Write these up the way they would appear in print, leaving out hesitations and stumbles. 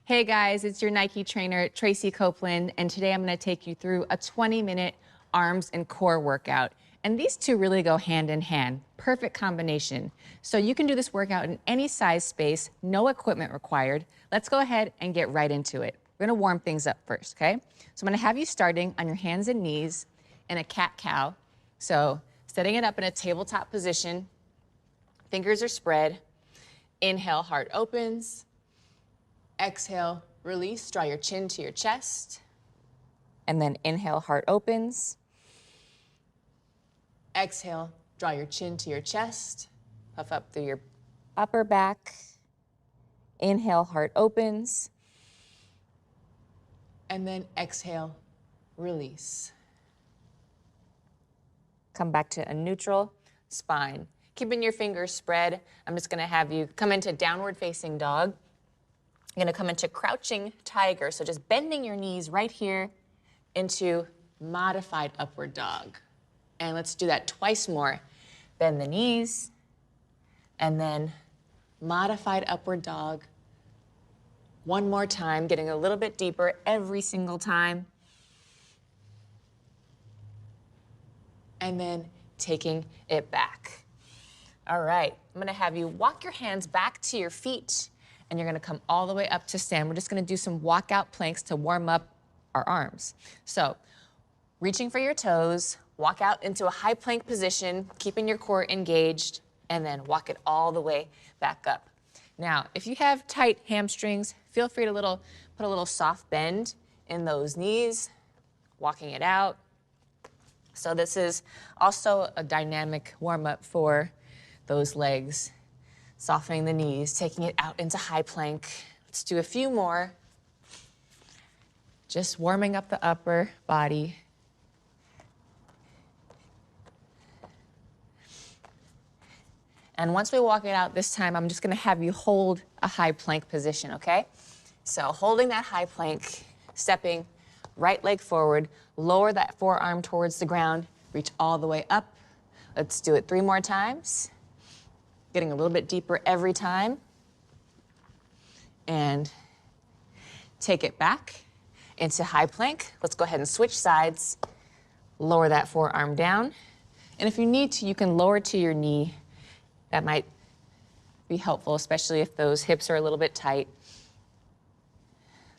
Hey guys, it's your Nike trainer, Tracy Copeland, and today I'm gonna take you through a 20-minute arms and core workout. And these two really go hand in hand, perfect combination. So you can do this workout in any size space, no equipment required. Let's go ahead and get right into it. We're gonna warm things up first, okay? So I'm gonna have you starting on your hands and knees in a cat-cow. So setting it up in a tabletop position, fingers are spread. Inhale, heart opens. Exhale, release, draw your chin to your chest. And then inhale, heart opens. Exhale, draw your chin to your chest. Puff up through your upper back. Inhale, heart opens. And then exhale, release. Come back to a neutral spine. Keeping your fingers spread, I'm just gonna have you come into downward facing dog. You're gonna come into crouching tiger. So just bending your knees right here into modified upward dog. And let's do that twice more. Bend the knees, and then modified upward dog. One more time, getting a little bit deeper every single time. And then taking it back. All right, I'm gonna have you walk your hands back to your feet, and you're gonna come all the way up to stand. We're just gonna do some walkout planks to warm up our arms. So, reaching for your toes, walk out into a high plank position, keeping your core engaged, and then walk it all the way back up. Now, if you have tight hamstrings, feel free to put a little soft bend in those knees, walking it out. So this is also a dynamic warm-up for those legs. Softening the knees, taking it out into high plank. Let's do a few more. Just warming up the upper body. And once we walk it out this time, I'm just gonna have you hold a high plank position, okay? So holding that high plank, stepping right leg forward, lower that forearm towards the ground, reach all the way up. Let's do it 3 more times. Getting a little bit deeper every time. And take it back into high plank. Let's go ahead and switch sides. Lower that forearm down. And if you need to, you can lower to your knee. That might be helpful, especially if those hips are a little bit tight.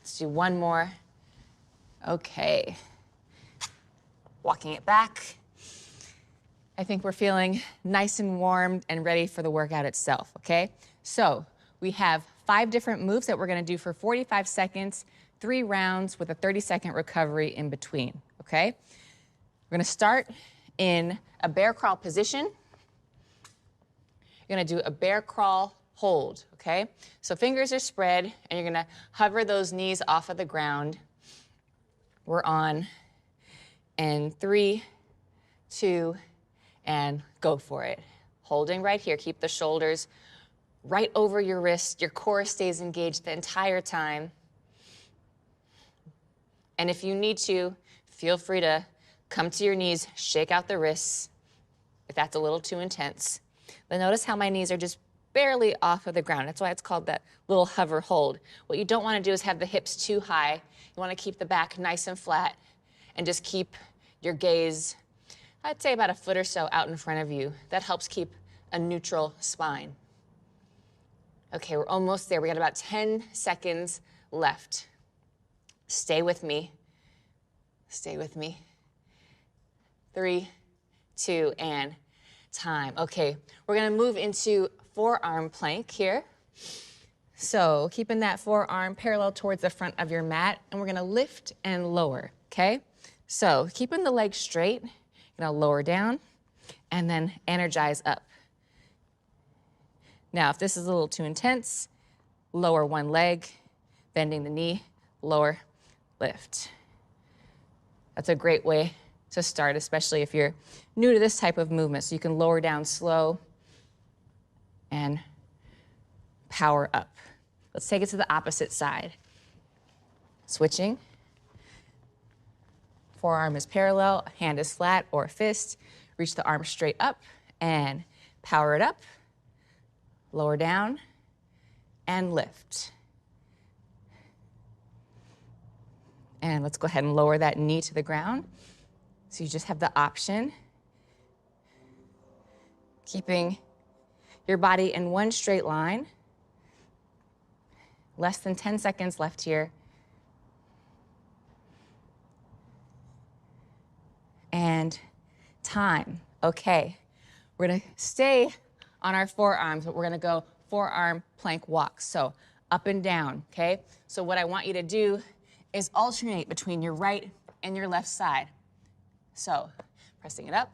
Let's do one more. Okay. Walking it back. I think we're feeling nice and warmed and ready for the workout itself, okay? So we have 5 different moves that we're gonna do for 45 seconds, 3 rounds with a 30-second recovery in between, okay? We're gonna start in a bear crawl position. You're gonna do a bear crawl hold, okay? So fingers are spread, and you're gonna hover those knees off of the ground. We're on in 3, 2, and go for it. Holding right here, keep the shoulders right over your wrist. Your core stays engaged the entire time. And if you need to, feel free to come to your knees, shake out the wrists if that's a little too intense. But notice how my knees are just barely off of the ground. That's why it's called that little hover hold. What you don't want to do is have the hips too high. You want to keep the back nice and flat and just keep your gaze, I'd say about a foot or so out in front of you. That helps keep a neutral spine. Okay, we're almost there. We got about 10 seconds left. Stay with me. Stay with me. 3, 2, and time. Okay, we're gonna move into forearm plank here. So keeping that forearm parallel towards the front of your mat, and we're gonna lift and lower, okay? So keeping the legs straight, you're gonna lower down and then energize up. Now, if this is a little too intense, lower one leg, bending the knee, lower, lift. That's a great way to start, especially if you're new to this type of movement. So you can lower down slow and power up. Let's take it to the opposite side. Switching. Forearm is parallel, hand is flat or a fist. Reach the arm straight up and power it up. Lower down and lift. And let's go ahead and lower that knee to the ground. So you just have the option, keeping your body in one straight line. Less than 10 seconds left here. And time. Okay, we're gonna stay on our forearms, but we're gonna go forearm plank walk. So up and down, okay? So what I want you to do is alternate between your right and your left side. So pressing it up.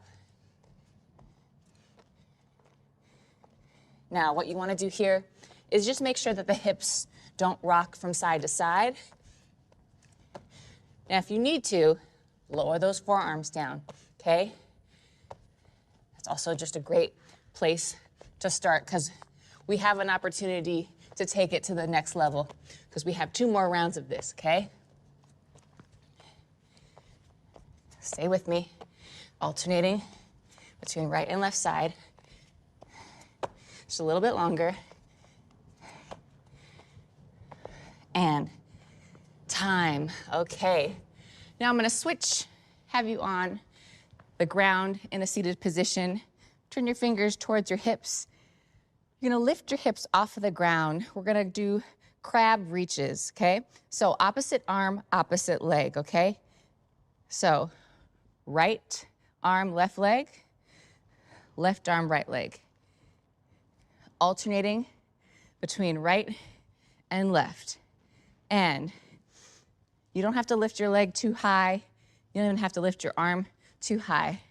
Now what you wanna do here is just make sure that the hips don't rock from side to side. Now if you need to, lower those forearms down, okay? It's also just a great place to start because we have an opportunity to take it to the next level because we have 2 more rounds of this, okay? Stay with me, alternating between right and left side. Just a little bit longer. And time, okay. Now I'm gonna switch, have you on the ground in a seated position. Turn your fingers towards your hips. You're gonna lift your hips off of the ground. We're gonna do crab reaches, okay? So opposite arm, opposite leg, okay? So right arm, left leg, left arm, right leg. Alternating between right and left. And you don't have to lift your leg too high. You don't even have to lift your arm too high.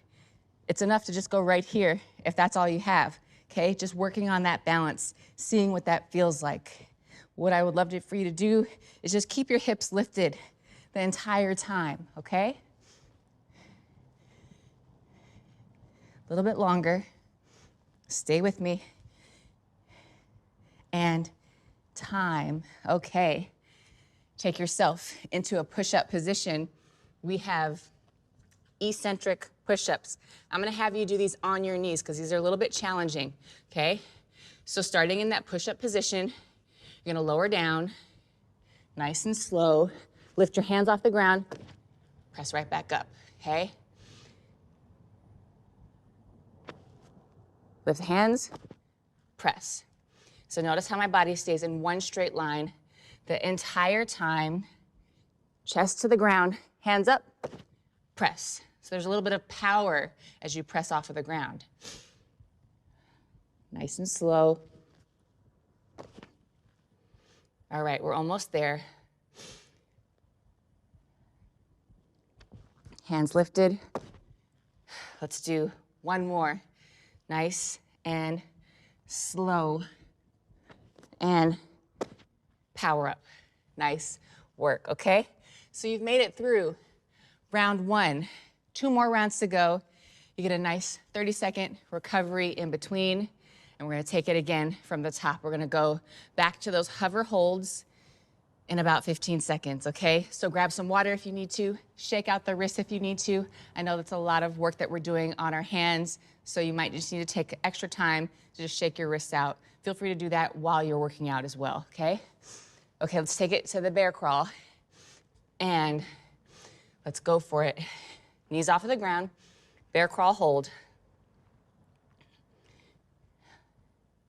It's enough to just go right here if that's all you have, okay? Just working on that balance, seeing what that feels like. What I would love for you to do is just keep your hips lifted the entire time, okay? A little bit longer. Stay with me. And time, okay. Take yourself into a push-up position. We have eccentric push-ups. I'm gonna have you do these on your knees because these are a little bit challenging, okay? So starting in that push-up position, you're gonna lower down, nice and slow. Lift your hands off the ground, press right back up, okay? Lift the hands, press. So notice how my body stays in one straight line the entire time. Chest to the ground, hands up, press. So there's a little bit of power as you press off of the ground. Nice and slow. All right, we're almost there. Hands lifted. Let's do one more. Nice and slow. And power up. Nice work, okay? So you've made it through round 1. 2 more rounds to go. You get a nice 30-second recovery in between, and we're gonna take it again from the top. We're gonna go back to those hover holds in about 15 seconds, okay? So grab some water if you need to, shake out the wrists if you need to. I know that's a lot of work that we're doing on our hands, so you might just need to take extra time to just shake your wrists out. Feel free to do that while you're working out as well, okay? Okay, let's take it to the bear crawl, and let's go for it. Knees off of the ground, bear crawl hold.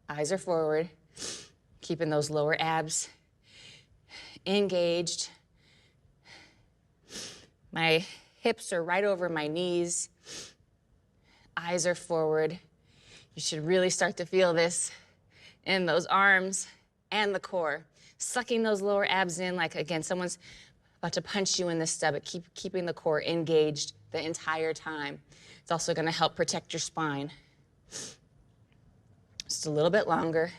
Eyes are forward, keeping those lower abs engaged. My hips are right over my knees. Eyes are forward. You should really start to feel this in those arms and the core. Sucking those lower abs in like, again, someone's about to punch you in the stomach. Keeping the core engaged the entire time. It's also gonna help protect your spine. Just a little bit longer.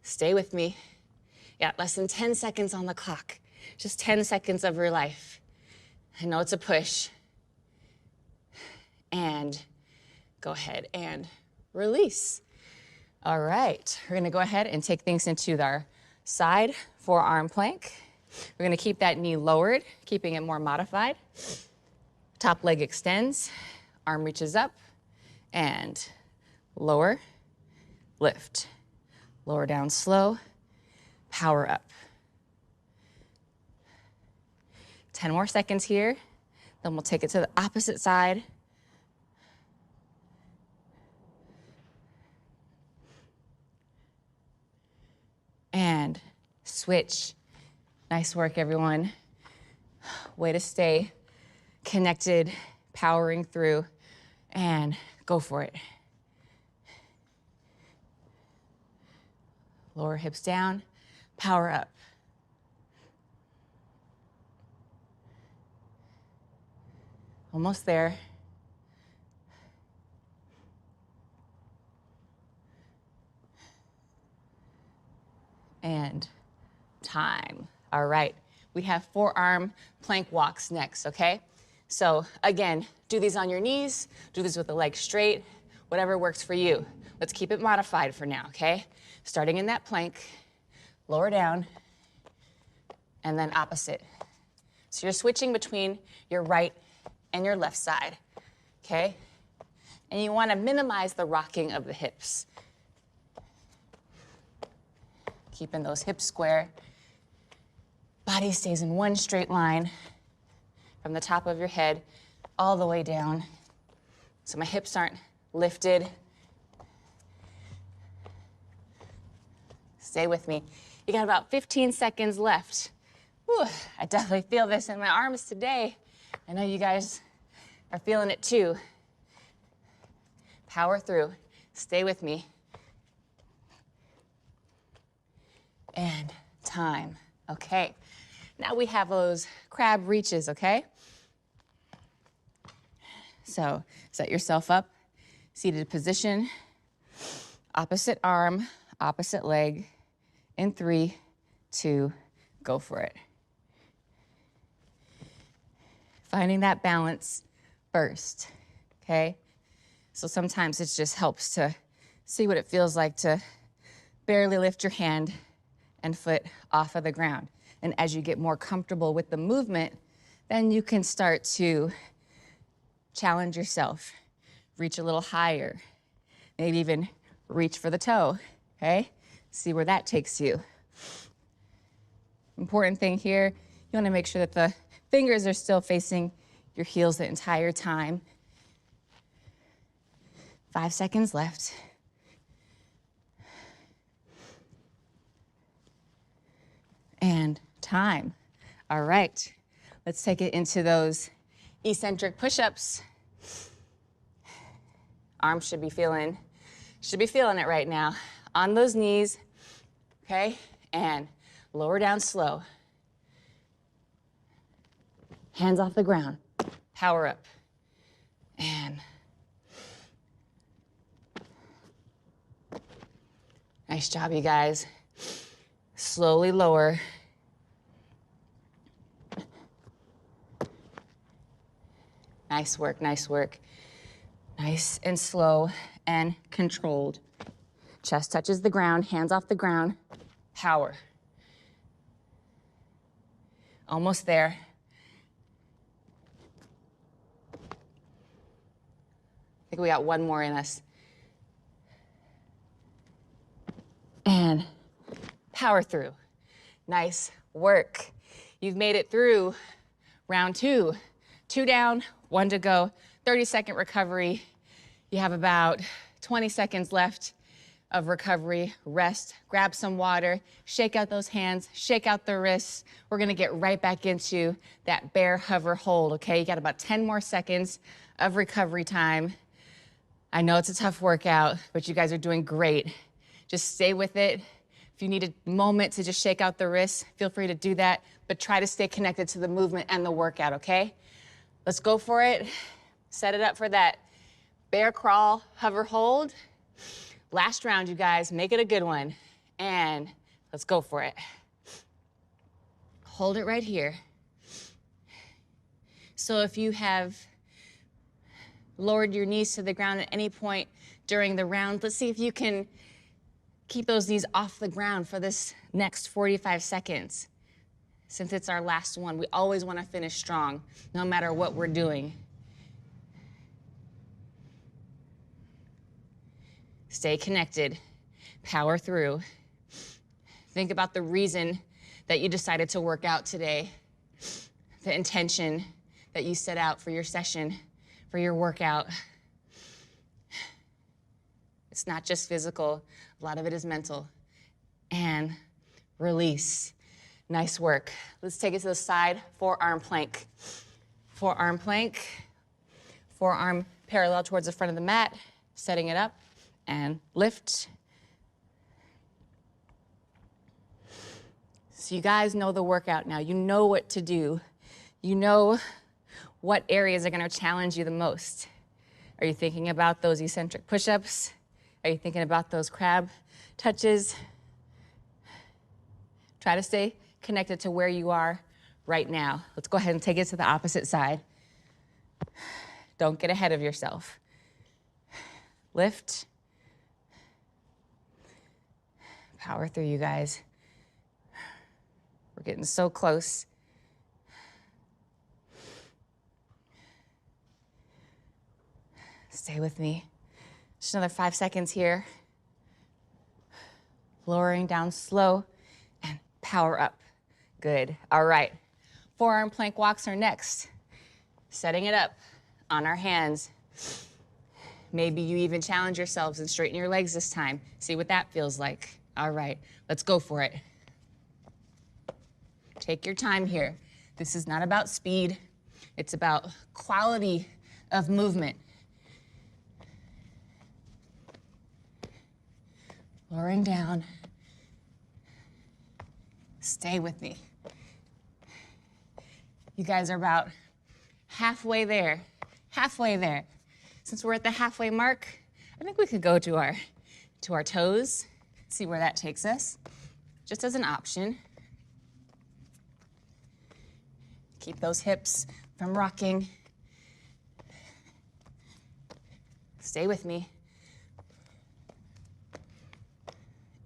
Stay with me. Yeah, less than 10 seconds on the clock. Just 10 seconds of your life. I know it's a push. And go ahead and release. All right, we're gonna go ahead and take things into our side forearm plank. We're gonna keep that knee lowered, keeping it more modified. Top leg extends, arm reaches up, and lower, lift. Lower down slow, power up. 10 more seconds here. Then we'll take it to the opposite side. And switch. Nice work, everyone. Way to stay connected, powering through, and go for it. Lower hips down, power up. Almost there. And time. All right, we have forearm plank walks next, okay? So again, do these on your knees, do these with the legs straight, whatever works for you. Let's keep it modified for now, okay? Starting in that plank, lower down, and then opposite. So you're switching between your right and your left side, okay? And you wanna minimize the rocking of the hips. Keeping those hips square. Body stays in one straight line from the top of your head all the way down. So my hips aren't lifted. Stay with me. You got about 15 seconds left. Whew, I definitely feel this in my arms today. I know you guys are feeling it too. Power through. Stay with me. And time. Okay. Now we have those crab reaches, okay? So set yourself up, seated position, opposite arm, opposite leg, in 3, 2, go for it. Finding that balance first, okay? So sometimes it just helps to see what it feels like to barely lift your hand and foot off of the ground. And as you get more comfortable with the movement, then you can start to challenge yourself, reach a little higher, maybe even reach for the toe, okay? See where that takes you. Important thing here, you wanna make sure that the fingers are still facing your heels the entire time. 5 seconds left. And time. All right, let's take it into those eccentric push-ups. Arms should be feeling it right now. On those knees, okay? And lower down slow. Hands off the ground. Power up. And nice job, you guys. Slowly lower. Nice work, nice work. Nice and slow and controlled. Chest touches the ground, hands off the ground. Power. Almost there. I think we got one more in us. And power through. Nice work. You've made it through round 2. 2 down, 1 to go. 30-second recovery. You have about 20 seconds left of recovery. Rest, grab some water, shake out those hands, shake out the wrists. We're gonna get right back into that bear hover hold, okay? You got about 10 more seconds of recovery time. I know it's a tough workout, but you guys are doing great. Just stay with it. If you need a moment to just shake out the wrists, feel free to do that, but try to stay connected to the movement and the workout, okay? Let's go for it. Set it up for that bear crawl, hover hold. Last round, you guys, make it a good one. And let's go for it. Hold it right here. So if you have lowered your knees to the ground at any point during the round, let's see if you can keep those knees off the ground for this next 45 seconds. Since it's our last one, we always want to finish strong, no matter what we're doing. Stay connected, power through. Think about the reason that you decided to work out today. the intention that you set out for your session, for your workout. It's not just physical, a lot of it is mental. And release. Nice work. Let's take it to the side, forearm plank. Forearm plank, forearm parallel towards the front of the mat, setting it up, and lift. So you guys know the workout now. You know what to do. You know what areas are gonna challenge you the most. Are you thinking about those eccentric push-ups? Are you thinking about those crab touches? Try to stay connected to where you are right now. Let's go ahead and take it to the opposite side. Don't get ahead of yourself. Lift. Power through, you guys. We're getting so close. Stay with me. Just another 5 seconds here. Lowering down slow and power up. Good. All right. Forearm plank walks are next. Setting it up on our hands. Maybe you even challenge yourselves and straighten your legs this time. See what that feels like. All right, let's go for it. Take your time here. This is not about speed. It's about quality of movement. Lowering down. Stay with me. You guys are about halfway there. Halfway there. Since we're at the halfway mark, I think we could go to our toes, see where that takes us, just as an option. Keep those hips from rocking. Stay with me.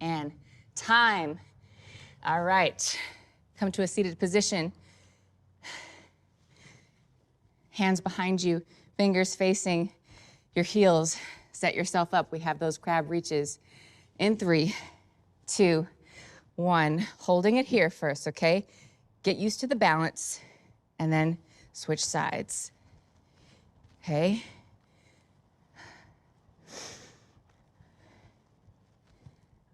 And time. All right, come to a seated position. Hands behind you, fingers facing your heels. Set yourself up. We have those crab reaches. In 3, 2, 1. Holding it here first, okay? Get used to the balance, and then switch sides. Okay?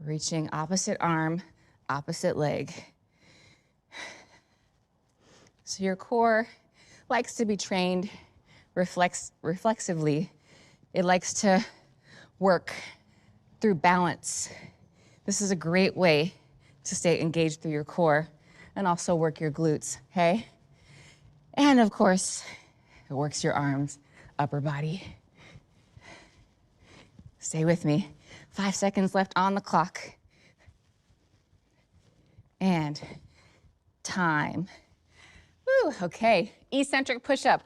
Reaching opposite arm, opposite leg. So your core likes to be trained reflexively. It likes to work through balance. This is a great way to stay engaged through your core and also work your glutes, okay? And of course, it works your arms, upper body. Stay with me. 5 seconds left on the clock. And time. Woo, okay. Eccentric push-up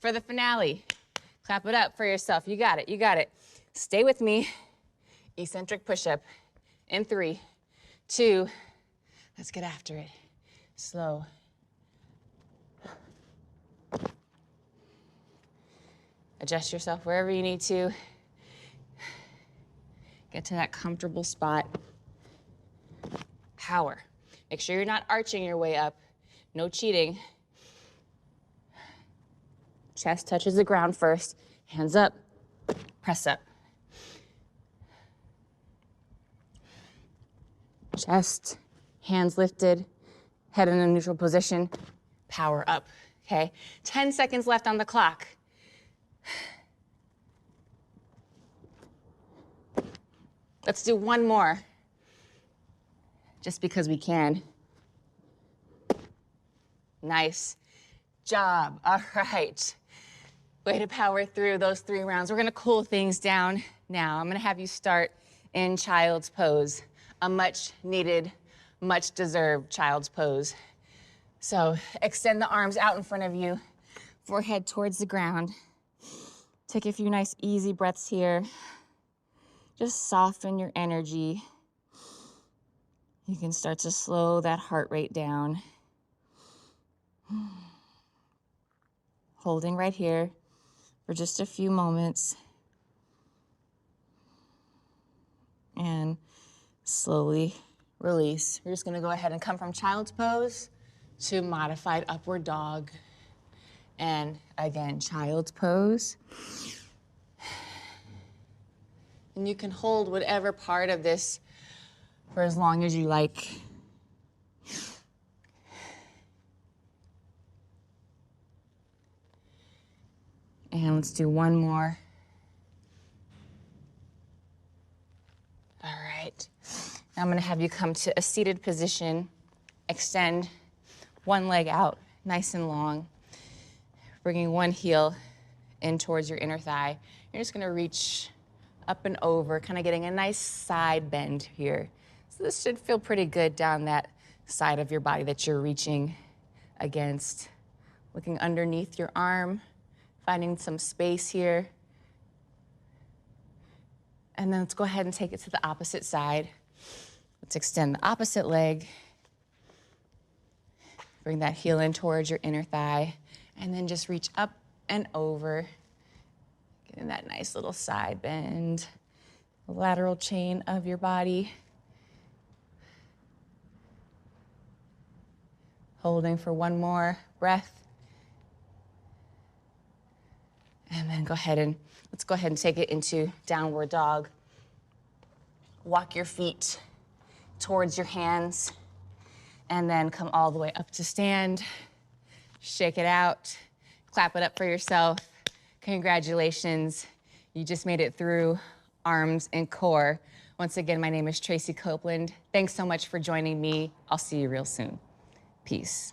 for the finale. Clap it up for yourself. You got it, you got it. Stay with me. Eccentric push-up in 3, 2, let's get after it. Slow. Adjust yourself wherever you need to. Get to that comfortable spot. Power. Make sure you're not arching your way up. No cheating. Chest touches the ground first. Hands up. Press up. Chest, hands lifted, head in a neutral position. Power up, okay? 10 seconds left on the clock. Let's do one more, just because we can. Nice job, all right. Way to power through those 3 rounds. We're gonna cool things down now. I'm gonna have you start in child's pose, a much needed, much deserved child's pose. So extend the arms out in front of you, forehead towards the ground. Take a few nice easy breaths here. Just soften your energy. You can start to slow that heart rate down. Holding right here for just a few moments. And slowly release. We're just gonna go ahead and come from child's pose to modified upward dog. And again, child's pose. And you can hold whatever part of this for as long as you like. And let's do one more. All right. Now I'm gonna have you come to a seated position. Extend one leg out, nice and long. Bringing one heel in towards your inner thigh. You're just gonna reach up and over, kind of getting a nice side bend here. So this should feel pretty good down that side of your body that you're reaching against. Looking underneath your arm, finding some space here. And then let's go ahead and take it to the opposite side. Let's extend the opposite leg. Bring that heel in towards your inner thigh, and then just reach up and over. Getting that nice little side bend, lateral chain of your body. Holding for one more breath. And then let's go ahead and take it into downward dog. Walk your feet towards your hands, and then come all the way up to stand. Shake it out, clap it up for yourself. Congratulations, you just made it through arms and core. Once again, my name is Tracy Copeland. Thanks so much for joining me. I'll see you real soon. Peace.